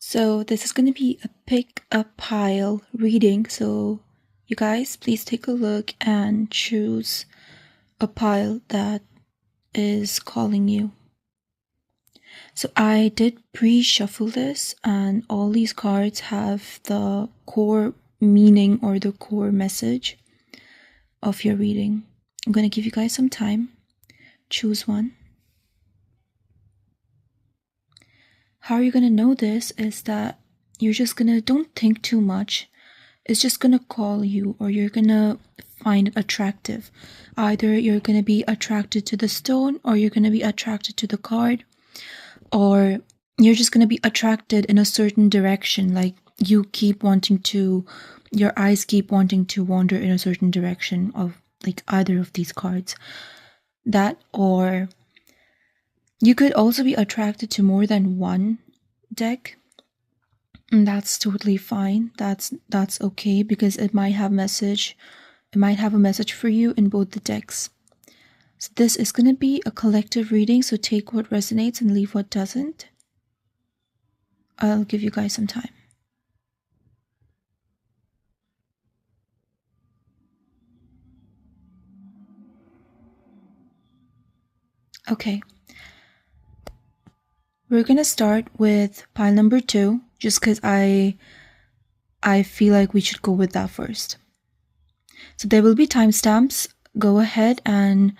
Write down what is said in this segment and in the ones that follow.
So this is going to be a pick a pile reading. So you guys, please take a look and choose a pile that is calling you. So I did pre-shuffle this, and all these cards have the core meaning or the core message of your reading. I'm going to give you guys some time. Choose one. How you're going to know this is that you're just going to, don't think too much. It's just going to call you, or you're going to find it attractive. Either you're going to be attracted to the stone, or you're going to be attracted to the card, or you're just going to be attracted in a certain direction. Like your eyes keep wanting to wander in a certain direction of like either of these cards. That, or you could also be attracted to more than one deck. And that's totally fine. That's okay, because it might have a message for you in both the decks. So this is going to be a collective reading, so take what resonates and leave what doesn't. I'll give you guys some time. Okay. We're going to start with pile number 2, just because I feel like we should go with that first. So there will be timestamps. Go ahead and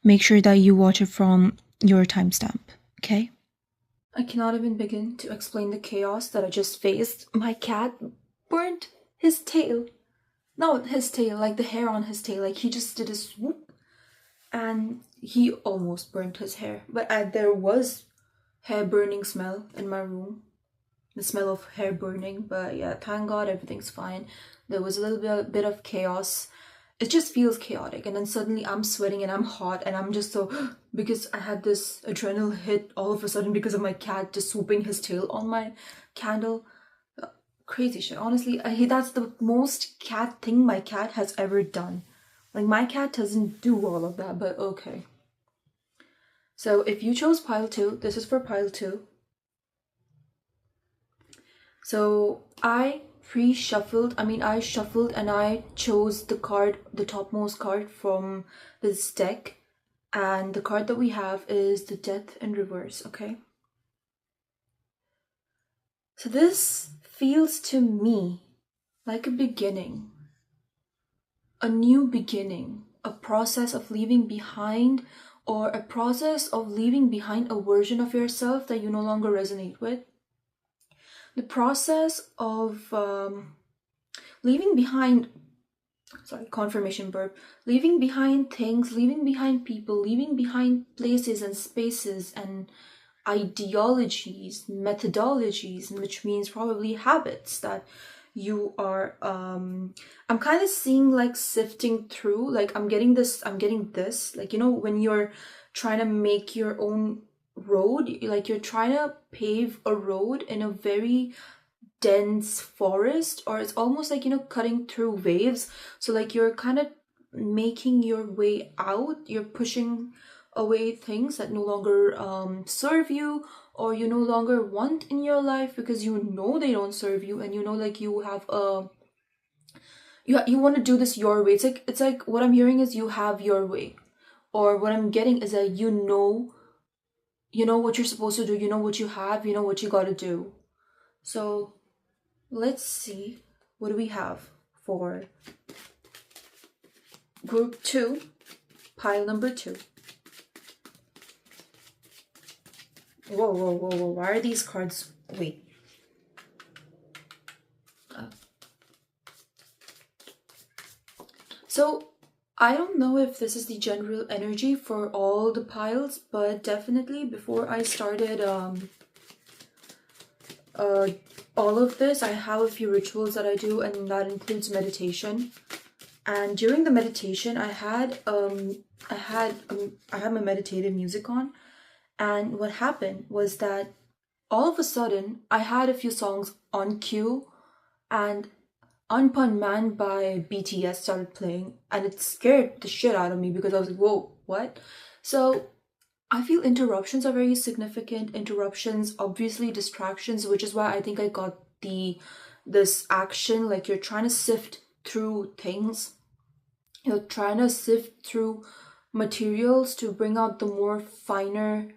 make sure that you watch it from your timestamp, okay? I cannot even begin to explain the chaos that I just faced. My cat burnt his tail. Not his tail, like the hair on his tail. Like he just did a swoop and he almost burnt his hair. But there was hair burning smell in my room. The smell of hair burning. But yeah, thank God everything's fine. There was a little bit of chaos. It just feels chaotic, and then suddenly I'm sweating and I'm hot and I'm just so, because I had this adrenaline hit all of a sudden because of my cat just swooping his tail on my candle. Crazy shit. Honestly, that's the most cat thing my cat has ever done. Like, my cat doesn't do all of that, but okay. So if you chose pile 2, this is for pile 2. So I shuffled and I chose the card, the topmost card from this deck, and the card that we have is the Death in reverse, okay? So this feels to me like a beginning, a new beginning, a process of leaving behind, or a process of leaving behind a version of yourself that you no longer resonate with. The process of leaving behind, confirmation burp, leaving behind things, leaving behind people, leaving behind places and spaces and ideologies, methodologies, which means probably habits that you are, I'm kind of seeing like sifting through, like I'm getting this, like, you know, when you're trying to make your own road, like you're trying to pave a road in a very dense forest, or it's almost like, you know, cutting through waves. So like you're kind of making your way out, you're pushing away things that no longer serve you, or you no longer want in your life, because you know they don't serve you, and you know, like you have a you want to do this your way. It's like what I'm hearing is you have your way, or what I'm getting is that you know what you're supposed to do, you know what you have, you know what you got to do. So let's see, what do we have for group 2, pile number 2. Whoa, why are these cards, wait. So I don't know if this is the general energy for all the piles, but definitely before I started all of this, I have a few rituals that I do, and that includes meditation. And during the meditation, I had my meditative music on, and what happened was that all of a sudden I had a few songs on cue, and Unpun Man by BTS started playing, and it scared the shit out of me because I was like, whoa, what? So I feel interruptions are very significant. Interruptions, obviously distractions, which is why I think I got this action. Like you're trying to sift through things. You're trying to sift through materials to bring out the more finer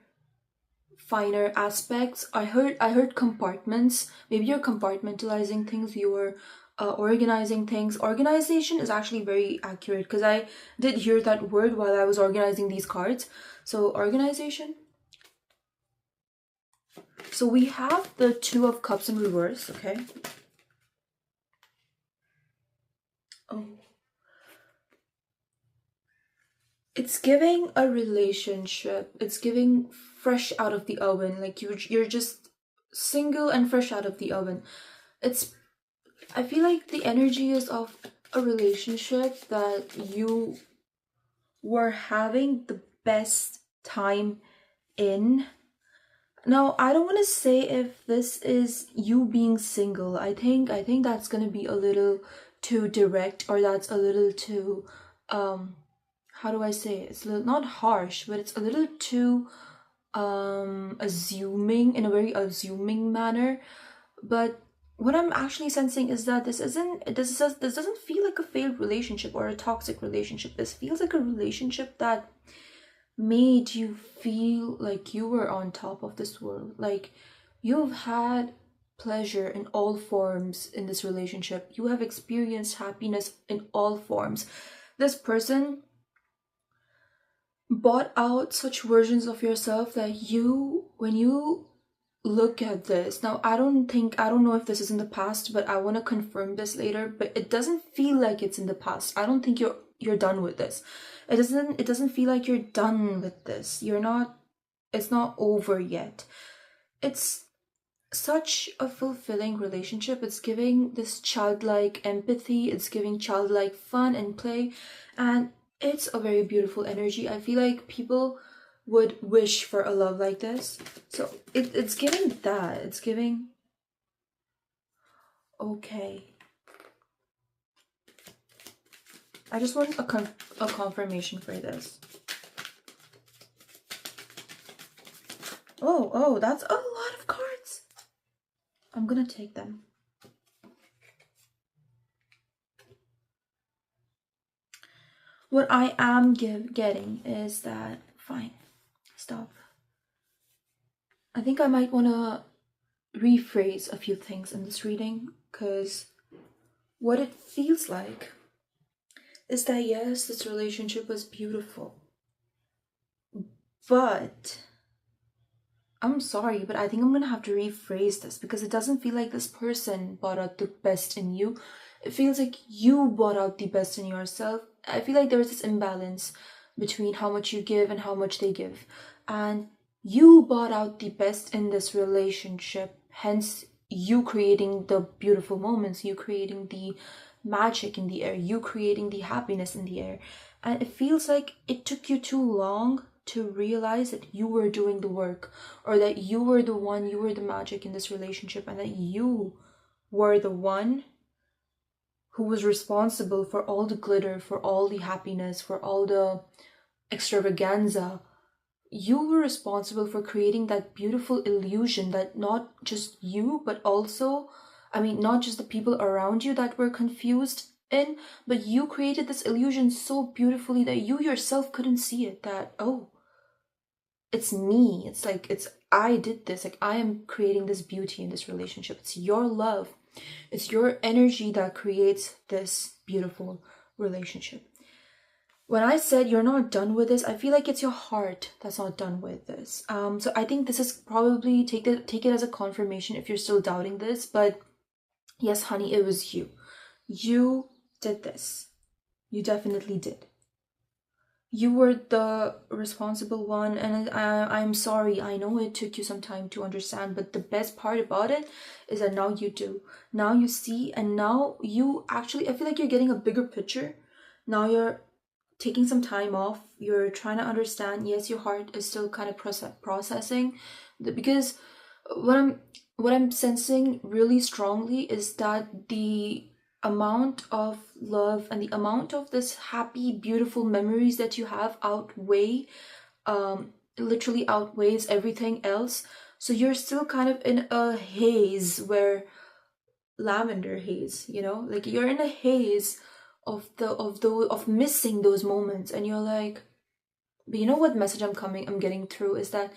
aspects. I heard compartments. Maybe you're compartmentalizing things. You're organizing things. Organization is actually very accurate because I did hear that word while I was organizing these cards. So organization. So we have the Two of Cups in reverse. Okay. Oh, it's giving a relationship. It's giving fresh out of the oven. Like you're just single and fresh out of the oven. It's I feel like the energy is of a relationship that you were having the best time in. Now, I don't want to say if this is you being single. I think that's going to be a little too direct, or that's a little too how do I say it? It's a little, not harsh, but it's a little too assuming, in a very assuming manner. But what I'm actually sensing is that this doesn't feel like a failed relationship or a toxic relationship. This feels like a relationship that made you feel like you were on top of this world. Like you've had pleasure in all forms in this relationship. You have experienced happiness in all forms. This person bought out such versions of yourself that when you look at this now, I don't know if this is in the past, but I want to confirm this later, but it doesn't feel like it's in the past. I don't think you're done with this. It doesn't feel like you're done with this. It's not over yet. It's such a fulfilling relationship. It's giving this childlike empathy, it's giving childlike fun and play, and it's a very beautiful energy. I feel like people would wish for a love like this. So it's giving that. It's giving. Okay. I just want a confirmation for this. Oh, that's a lot of cards. I'm gonna take them. What I am getting is that, fine, stop. I think I might want to rephrase a few things in this reading, because what it feels like is that, yes, this relationship was beautiful, but I'm sorry, but I think I'm gonna have to rephrase this, because it doesn't feel like this person brought out the best in you. It feels like you brought out the best in yourself. I feel like there's this imbalance between how much you give and how much they give. And you brought out the best in this relationship, hence you creating the beautiful moments, you creating the magic in the air, you creating the happiness in the air. And it feels like it took you too long to realize that you were doing the work, or that you were the one, you were the magic in this relationship, and that you were the one who was responsible for all the glitter, for all the happiness, for all the extravaganza. You were responsible for creating that beautiful illusion that not just you, but also, not just the people around you that were confused in, but you created this illusion so beautifully that you yourself couldn't see it, that, oh, it's me. It's like, I did this. Like, I am creating this beauty in this relationship. It's your love. It's your energy that creates this beautiful relationship. When I said you're not done with this, I feel like it's your heart that's not done with this. So I think this is probably, take it as a confirmation if you're still doubting this. But yes, honey, it was you. You did this. You definitely did. You were the responsible one, and I'm sorry. I know it took you some time to understand, but the best part about it is that now you do. Now you see, and now you actually, I feel like you're getting a bigger picture. Now you're taking some time off. You're trying to understand. Yes, your heart is still kind of processing, because what I'm sensing really strongly is that the amount of love and the amount of this happy, beautiful memories that you have outweigh literally outweighs everything else. So you're still kind of in a haze, where lavender haze, like you're in a haze of missing those moments, and you're like, but you know what message I'm getting through is that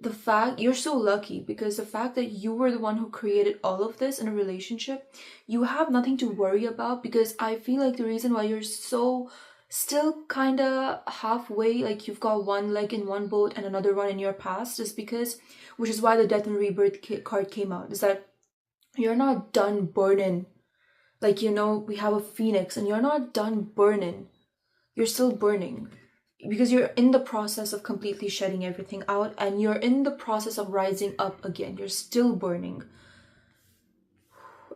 the fact you're so lucky, because the fact that you were the one who created all of this in a relationship, you have nothing to worry about. Because I feel like the reason why you're so still kind of halfway, like you've got one leg in one boat and another one in your past, is because, which is why the death and rebirth card came out, is that you're not done burning. Like, we have a phoenix, and you're not done burning. You're still burning, because you're in the process of completely shedding everything out, and you're in the process of rising up again. You're still burning.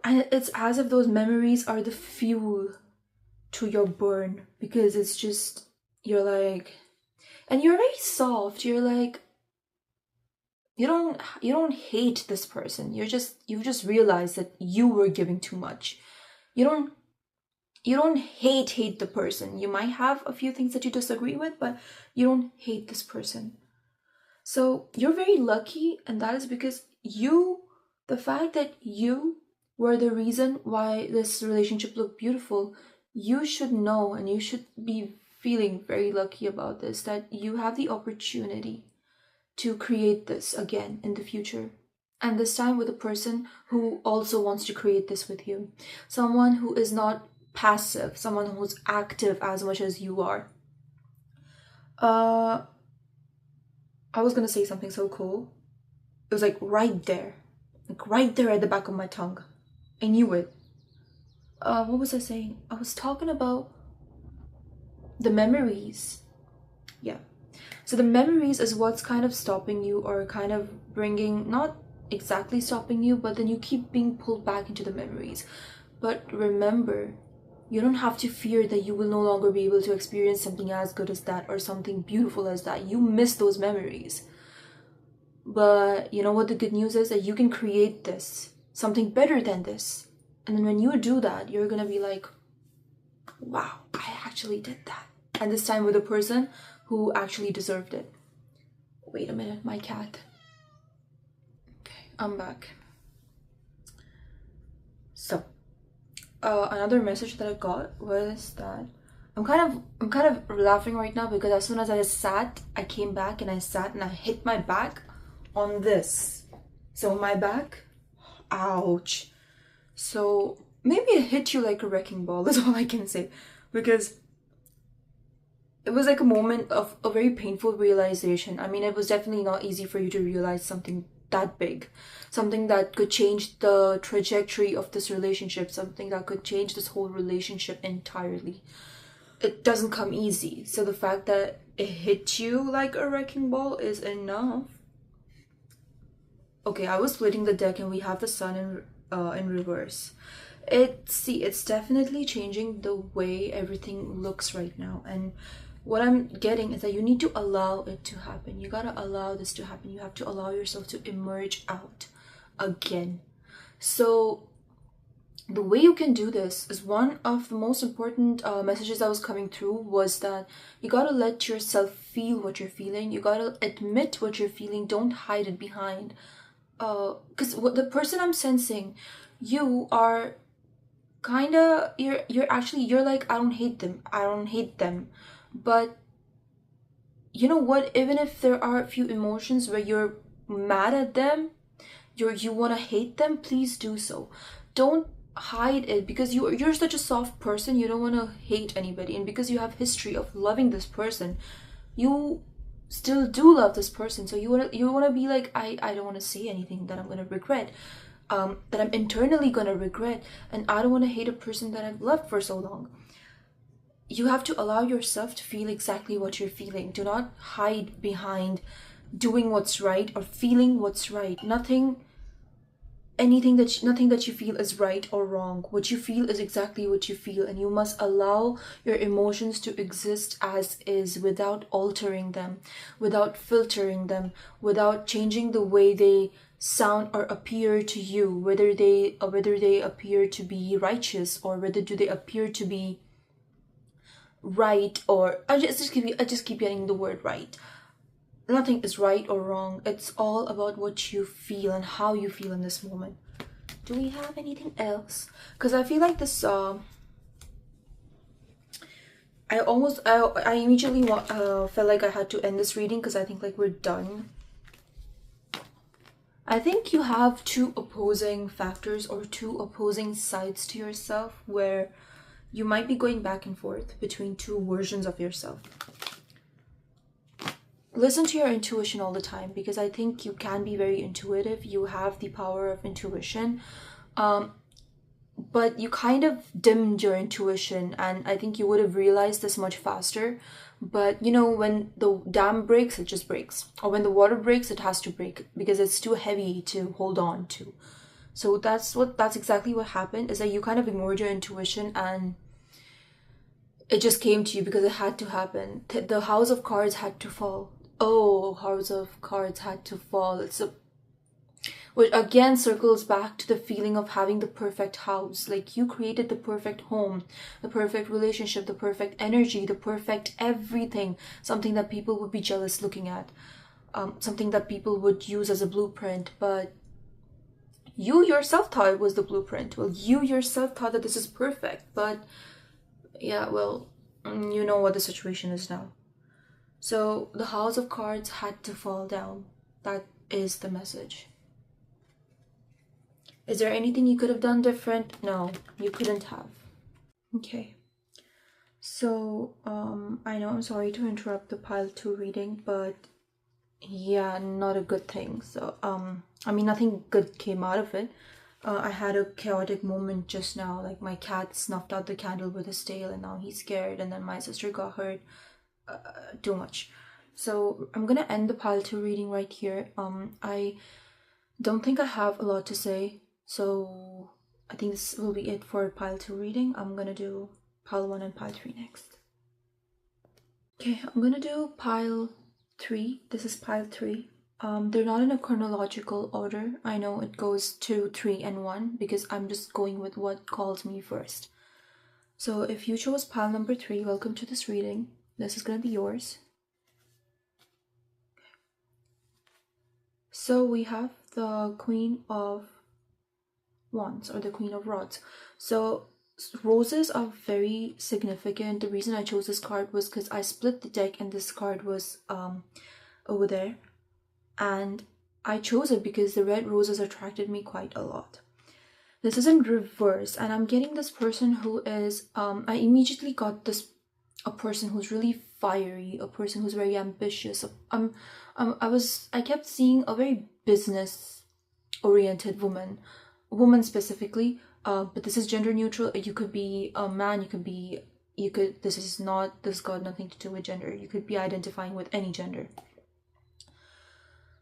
And it's as if those memories are the fuel to your burn, because it's just, you're like, and you're very soft. You're like, you don't hate this person. You've just realized that you were giving too much. You don't hate the person. You might have a few things that you disagree with, but you don't hate this person. So you're very lucky, and that is because the fact that you were the reason why this relationship looked beautiful, you should know, and you should be feeling very lucky about this, that you have the opportunity to create this again in the future. And this time with a person who also wants to create this with you. Someone who is not passive, someone who's active as much as you are. I was gonna say something so cool. It was like right there at the back of my tongue. I knew it. What was I saying? I was talking about the memories. Yeah. So the memories is what's kind of stopping you, or kind of bringing, not exactly stopping you, but then you keep being pulled back into the memories. But remember, you don't have to fear that you will no longer be able to experience something as good as that, or something beautiful as that. You miss those memories. But you know what the good news is? That you can create this, something better than this. And then when you do that, you're gonna be like, wow, I actually did that. And this time with a person who actually deserved it. Wait a minute, my cat. Okay, I'm back. So, another message that I got was that I'm kind of laughing right now, because as soon as I came back and I sat and I hit my back on this. So my back, ouch. So maybe it hit you like a wrecking ball, is all I can say, because it was like a moment of a very painful realization. I mean, it was definitely not easy for you to realize something that big, something that could change the trajectory of this relationship, something that could change this whole relationship entirely. It doesn't come easy. So the fact that it hit you like a wrecking ball is enough. Okay, I was splitting the deck, and we have the sun in reverse. It's definitely changing the way everything looks right now, and what I'm getting is that you need to allow it to happen. You gotta allow this to happen. You have to allow yourself to emerge out again. So the way you can do this is, one of the most important messages that was coming through was that you gotta let yourself feel what you're feeling. You gotta admit what you're feeling. Don't hide it behind. Because what the person I'm sensing, you are kinda, you're like, I don't hate them. But you know what? Even if there are a few emotions where you're mad at them, you want to hate them, please do so. Don't hide it, because you're such a soft person. You don't want to hate anybody, and because you have history of loving this person, you still do love this person. So you want to be like, I don't want to say anything that I'm going to regret, that I'm internally going to regret, and I don't want to hate a person that I've loved for so long. You have to allow yourself to feel exactly what you're feeling. Do not hide behind doing what's right or feeling what's right. Nothing that you feel is right or wrong. What you feel is exactly what you feel, and you must allow your emotions to exist as is, without altering them, without filtering them, without changing the way they sound or appear to you, whether they appear to be righteous, or whether do they appear to be right, or I just keep getting the word right. nothing is right or wrong. It's all about what you feel and how you feel in this moment. Do we have anything else? Because I feel like this I immediately felt like I had to end this reading, because I think like we're done. I think you have two opposing factors or two opposing sides to yourself, where you might be going back and forth between two versions of yourself. Listen to your intuition all the time, because I think you can be very intuitive. You have the power of intuition. But you kind of dimmed your intuition, and I think you would have realized this much faster. But you know, when the dam breaks, it just breaks. Or when the water breaks, it has to break because it's too heavy to hold on to. So that's exactly what happened, is that you kind of ignored your intuition and it just came to you because it had to happen. The house of cards had to fall. Oh, house of cards had to fall. Which again circles back to the feeling of having the perfect house. Like you created the perfect home, the perfect relationship, the perfect energy, the perfect everything. Something that people would be jealous looking at. Something that people would use as a blueprint. But you yourself thought it was the blueprint. Well, you yourself thought that this is perfect. But yeah, well, you know what the situation is now. So the house of cards had to fall down. That is the message. Is there anything you could have done different? No, you couldn't have. Okay. So, I know I'm sorry to interrupt the pile 2 reading, but yeah, not a good thing. So, I mean, nothing good came out of it. I had a chaotic moment just now. Like, my cat snuffed out the candle with his tail and now he's scared, and then my sister got hurt. Too much. So, I'm gonna end the pile 2 reading right here. I don't think I have a lot to say. So I think this will be it for pile 2 reading. I'm gonna do pile 1 and pile 3 next. Okay, I'm gonna do pile 3. This is pile 3. They're not in a chronological order. I know it goes 2, 3, and 1 because I'm just going with what calls me first. So if you chose pile number 3, welcome to this reading. This is gonna be yours. So we have the Queen of Wands, or the Queen of Rods. So roses are very significant. The reason I chose this card was because I split the deck and this card was over there, and I chose it because the red roses attracted me quite a lot. This is in reverse, and I'm getting this person who is I immediately got this a person who's really fiery, a person who's very ambitious. I kept seeing a very business oriented woman specifically, but this is gender neutral. You could be a man, this has got nothing to do with gender. You could be identifying with any gender.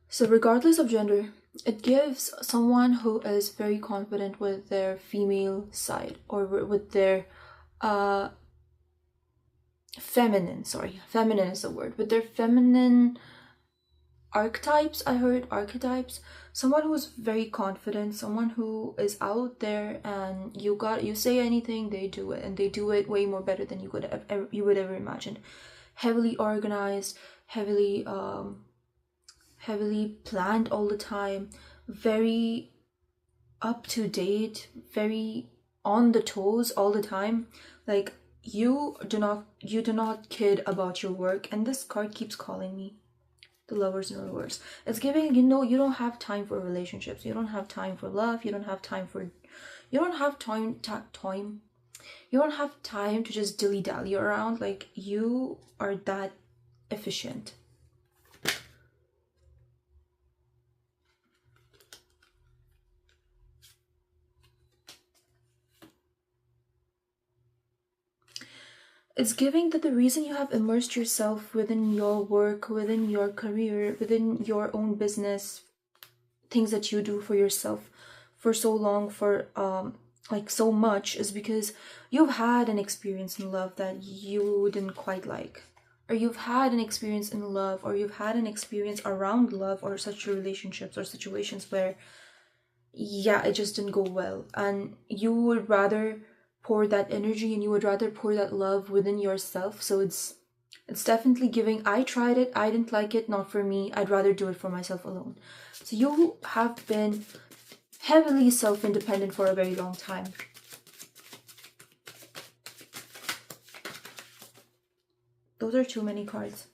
So regardless of gender, it gives someone who is very confident with their female side, or with their feminine is the word, with their feminine archetypes. I heard archetypes. Someone who's very confident, someone who is out there, and you say anything, they do it, and they do it way more better than you would ever imagine. Heavily organized, heavily planned all the time, very up to date, very on the toes all the time. Like you do not kid about your work, and this card keeps calling me. The Lovers in reverse. It's giving, you don't have time for relationships. You don't have time for love. You don't have time to just dilly-dally around. Like, you are that efficient. It's giving that the reason you have immersed yourself within your work, within your career, within your own business, things that you do for yourself for so long, for like so much, is because you've had an experience in love that you didn't quite like, or you've had an experience in love, or you've had an experience around love, or such relationships or situations where it just didn't go well, and you would rather pour that energy and you would rather pour that love within yourself. So it's It's definitely giving, I tried it, I didn't like it, not for me, I'd rather do it for myself alone. So you have been heavily self-independent for a very long time. Those are too many cards.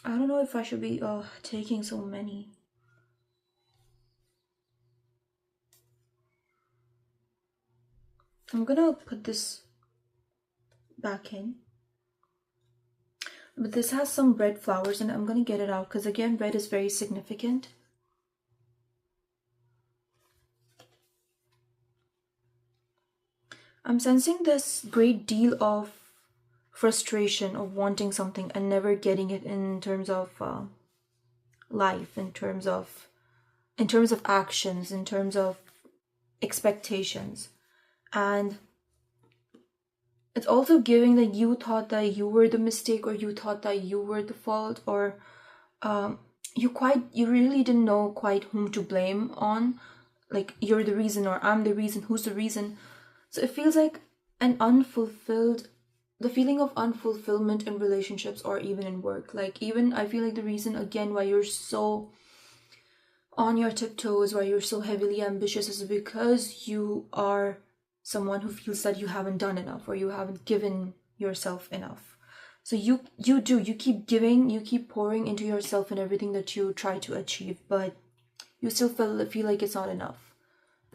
I don't know if I should be taking so many. I'm gonna put this back in. But this has some red flowers and I'm gonna get it out because again, red is very significant. I'm sensing this great deal of frustration of wanting something and never getting it in terms of life, in terms of actions, in terms of expectations. And it's also giving that you thought that you were the mistake, or you thought that you were the fault, or you really didn't know quite whom to blame on. Like, you're the reason, or I'm the reason, who's the reason? So it feels like the feeling of unfulfillment in relationships or even in work. Like, even I feel like the reason again why you're so on your tiptoes, why you're so heavily ambitious, is because you are someone who feels that you haven't done enough, or you haven't given yourself enough. So you keep giving, you keep pouring into yourself and everything that you try to achieve, but you still feel like it's not enough.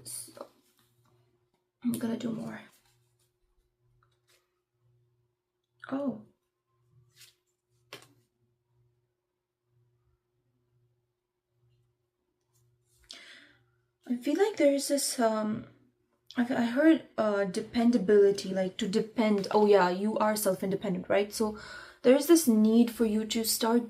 So I'm gonna do more. Oh. I feel like there's this I heard dependability, like to depend. Oh yeah, you are self-independent, right? So there's this need for you to start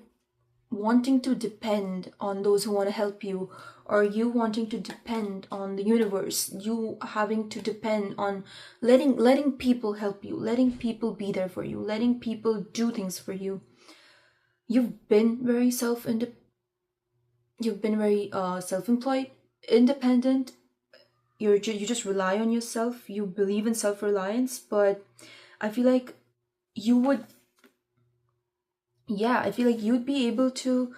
wanting to depend on those who want to help you, or you wanting to depend on the universe, you having to depend on letting people help you, letting people be there for you, letting people do things for you. You've been very self-employed, independent. You just rely on yourself, you believe in self-reliance, but I feel like you would, yeah, I feel like you'd be able to,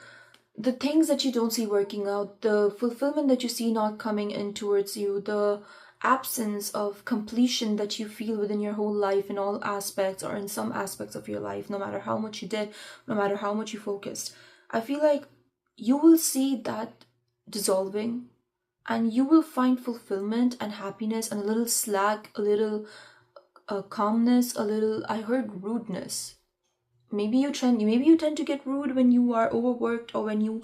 the things that you don't see working out, the fulfillment that you see not coming in towards you, the absence of completion that you feel within your whole life in all aspects, or in some aspects of your life, no matter how much you did, no matter how much you focused, I feel like you will see that dissolving, and you will find fulfillment and happiness and a little slack, a little calmness, a little, I heard rudeness. Maybe you tend to get rude when you are overworked, or when you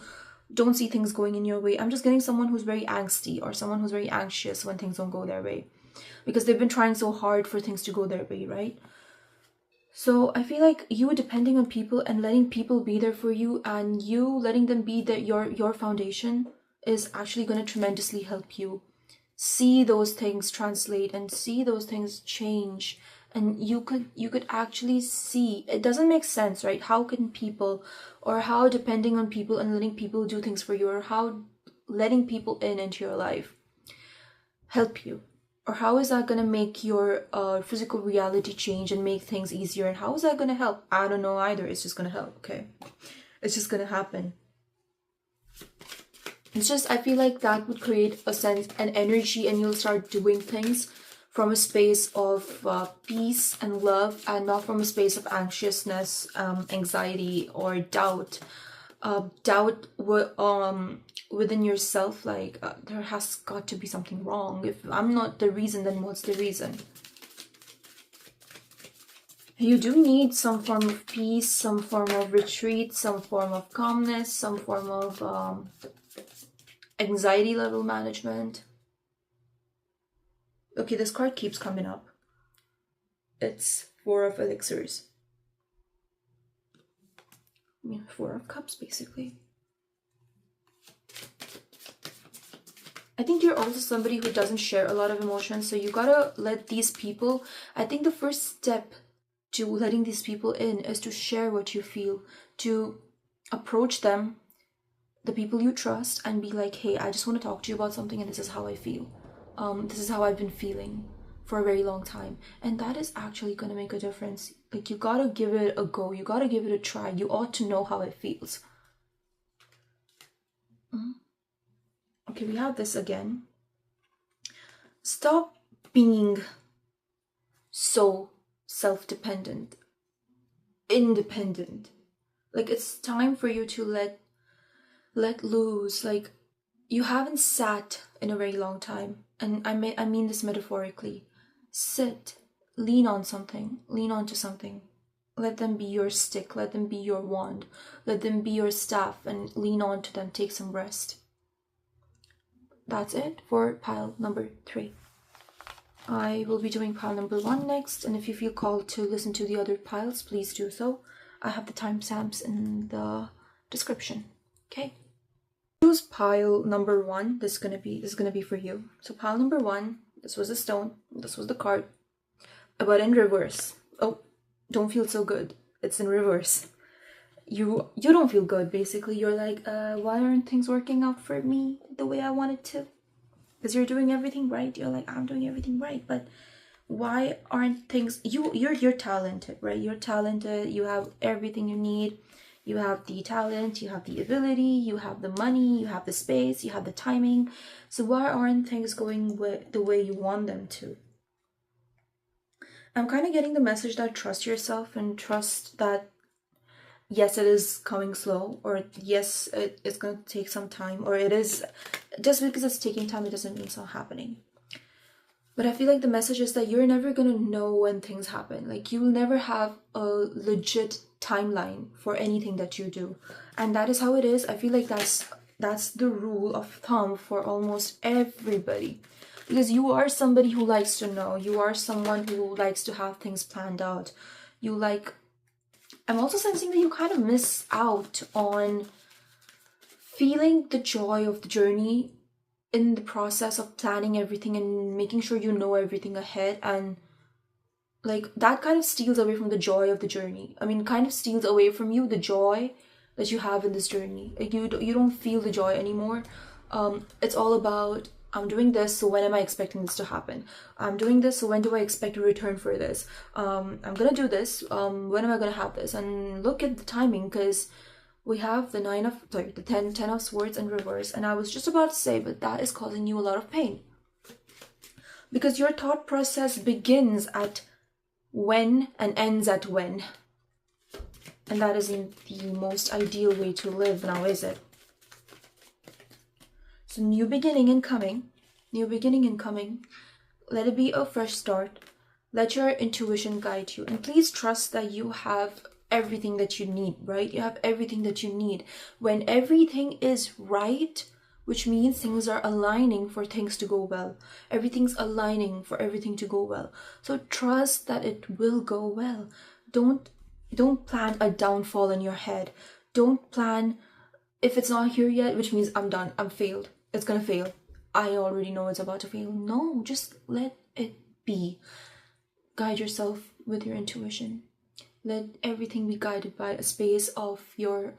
don't see things going in your way. I'm just getting someone who's very angsty, or someone who's very anxious when things don't go their way, because they've been trying so hard for things to go their way, right? So I feel like you depending on people and letting people be there for you, and you letting them be that your foundation, is actually going to tremendously help you see those things translate and see those things change. And you could actually see, it doesn't make sense, right? How can people, or how depending on people and letting people do things for you, or how letting people into your life help you, or how is that going to make your physical reality change and make things easier, and how is that going to help? I don't know either. It's just going to help. Okay, it's just going to happen. It's just, I feel like that would create a sense, an energy, and you'll start doing things from a space of peace and love, and not from a space of anxiousness, anxiety, or doubt. Doubt within yourself, like there has got to be something wrong. If I'm not the reason, then what's the reason? You do need some form of peace, some form of retreat, some form of calmness, some form of anxiety level management. Okay, this card keeps coming up. It's Four of Elixirs. Yeah, Four of Cups, basically. I think you're also somebody who doesn't share a lot of emotions, so you gotta let these people, I think the first step to letting these people in is to share what you feel, to approach them, the people you trust, and be like, hey, I just want to talk to you about something, and this is how I feel. This is how I've been feeling. for a very long time, and that is actually going to make a difference. Like, you gotta give it a go, you gotta give it a try. You ought to know how it feels. Okay, we have this again. Stop being so self-dependent, independent. Like, it's time for you to let loose. Like, you haven't sat in a very long time, and I mean this metaphorically. Sit, lean on something, lean onto something. Let them be your stick, let them be your wand, let them be your staff, and lean onto them. Take some rest. That's it for pile number 3. I will be doing pile number 1 next, and if you feel called to listen to the other piles, please do so. I have the timestamps in the description. Okay. Choose pile number 1. This is gonna be for you. So pile number 1, this was a stone, this was the card, but in reverse. Oh, don't feel so good. It's in reverse. You don't feel good, basically. You're like, why aren't things working out for me the way I wanted to? Because you're doing everything right. You're like, I'm doing everything right, but why aren't things... You're talented, right? You're talented. You have everything you need. You have the talent, you have the ability, you have the money, you have the space, you have the timing. So why aren't things going the way you want them to? I'm kind of getting the message that trust yourself and trust that yes, it is coming slow, or yes, it's going to take some time, or it is... Just because it's taking time, it doesn't mean it's not happening. But I feel like the message is that you're never going to know when things happen. Like, you will never have a legit timeline for anything that you do. And that is how it is. I feel like that's the rule of thumb for almost everybody. Because you are somebody who likes to know. You are someone who likes to have things planned out. I'm also sensing that you kind of miss out on feeling the joy of the journey in the process of planning everything and making sure you know everything ahead, and like that kind of steals away from the joy of the journey. I mean, kind of steals away from you the joy that you have in this journey. Like, you don't feel the joy anymore. It's all about, I'm doing this, so when am I expecting this to happen? I'm doing this, so when do I expect a return for this? I'm gonna do this, when am I gonna have this? And look at the timing, because we have the 10 of swords in reverse, and I was just about to say, but that is causing you a lot of pain. Because your thought process begins at when and ends at when. And that isn't the most ideal way to live now, is it? So new beginning incoming. Let it be a fresh start. Let your intuition guide you. And please trust that you have everything that you need, right? You have everything that you need. When everything is right, which means things are aligning for things to go well. Everything's aligning for everything to go well. So trust that it will go well. Don't plan a downfall in your head. Don't plan, if it's not here yet, which means I'm done, I'm failed. It's gonna fail. I already know it's about to fail. No, just let it be. Guide yourself with your intuition. Let everything be guided by a space of your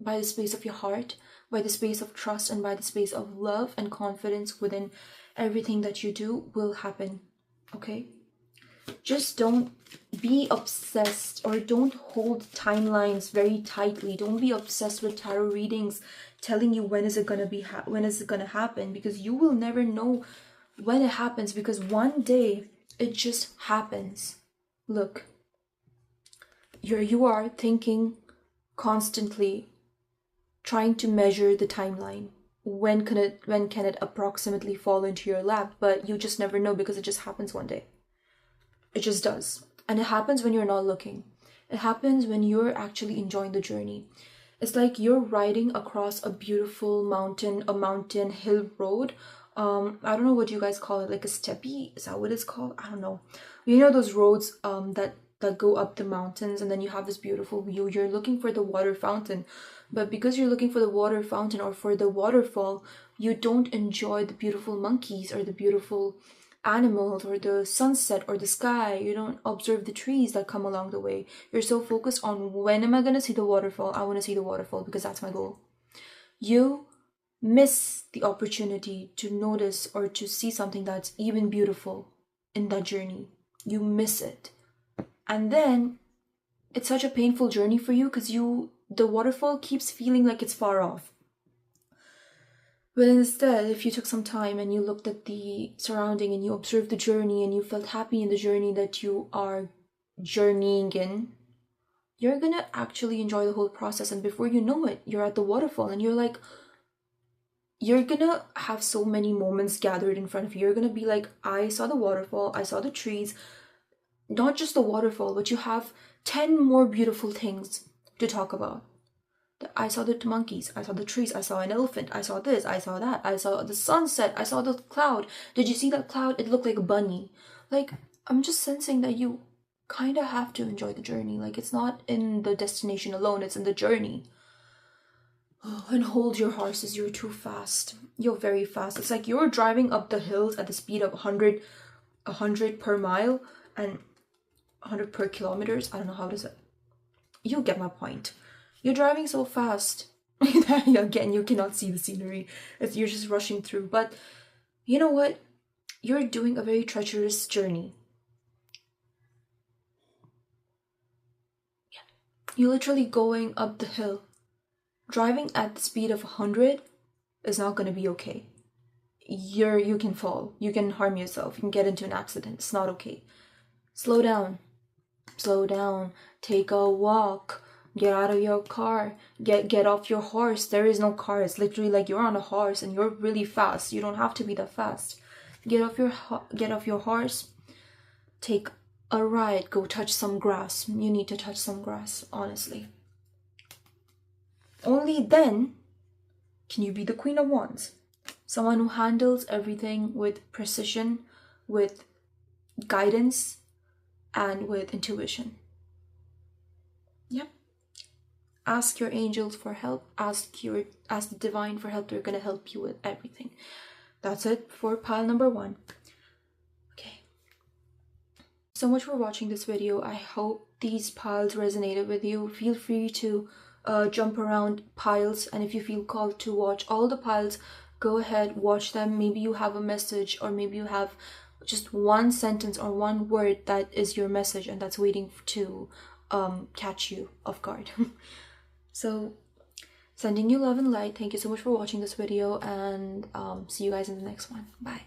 by the space of your heart, by the space of trust, and by the space of love and confidence within everything that you do will happen. Okay? Just don't be obsessed, or don't hold timelines very tightly. Don't be obsessed with tarot readings telling you when is it going to happen, because you will never know when it happens, because one day it just happens. Look, you are thinking constantly, trying to measure the timeline. When can it approximately fall into your lap? But you just never know, because it just happens one day. It just does. And it happens when you're not looking. It happens when you're actually enjoying the journey. It's like you're riding across a beautiful mountain hill road. I don't know what you guys call it, like a steppe? Is that what it's called? I don't know. You know those roads that go up the mountains, and then you have this beautiful view. You're looking for the water fountain, but because you're looking for the water fountain or for the waterfall, you don't enjoy the beautiful monkeys or the beautiful animals or the sunset or the sky. You don't observe the trees that come along the way. You're so focused on, when am I going to see the waterfall? I want to see the waterfall because that's my goal. You miss the opportunity to notice or to see something that's even beautiful in that journey. You miss it. And then it's such a painful journey for you because the waterfall keeps feeling like it's far off. But instead, if you took some time and you looked at the surrounding and you observed the journey and you felt happy in the journey that you are journeying in, you're gonna actually enjoy the whole process. And before you know it, you're at the waterfall and you're gonna have so many moments gathered in front of you. You're gonna be like, I saw the waterfall, I saw the trees, not just the waterfall, but you have 10 more beautiful things to talk about. I saw the monkeys, I saw the trees, I saw an elephant, I saw this, I saw that, I saw the sunset, I saw the cloud. Did you see that cloud? It looked like a bunny. Like, I'm just sensing that you kind of have to enjoy the journey. Like, it's not in the destination alone, it's in the journey. And hold your horses, you're too fast. You're very fast. It's like you're driving up the hills at the speed of 100 per mile and 100 per kilometers. I don't know how to say. You'll get my point. You're driving so fast. Again, you cannot see the scenery. You're just rushing through. But you know what? You're doing a very treacherous journey. You're literally going up the hill. Driving at the speed of 100 is not going to be okay. You can fall. You can harm yourself. You can get into an accident. It's not okay. Slow down. Slow down. Take a walk. Get out of your car. Get off your horse. There is no car. It's literally like you're on a horse and you're really fast. You don't have to be that fast. Get off your horse. Take a ride. Go touch some grass. You need to touch some grass, honestly. Only then can you be the Queen of Wands. Someone who handles everything with precision, with guidance, and with intuition. Yep. Ask your angels for help. Ask the divine for help. They're gonna help you with everything. That's it for pile number 1. Okay. So much for watching this video. I hope these piles resonated with you. Feel free to jump around piles, and if you feel called to watch all the piles, go ahead, watch them. Maybe you have a message, or maybe you have just one sentence or one word that is your message and that's waiting to catch you off guard. So sending you love and light. Thank you so much for watching this video, and see you guys in the next one. Bye.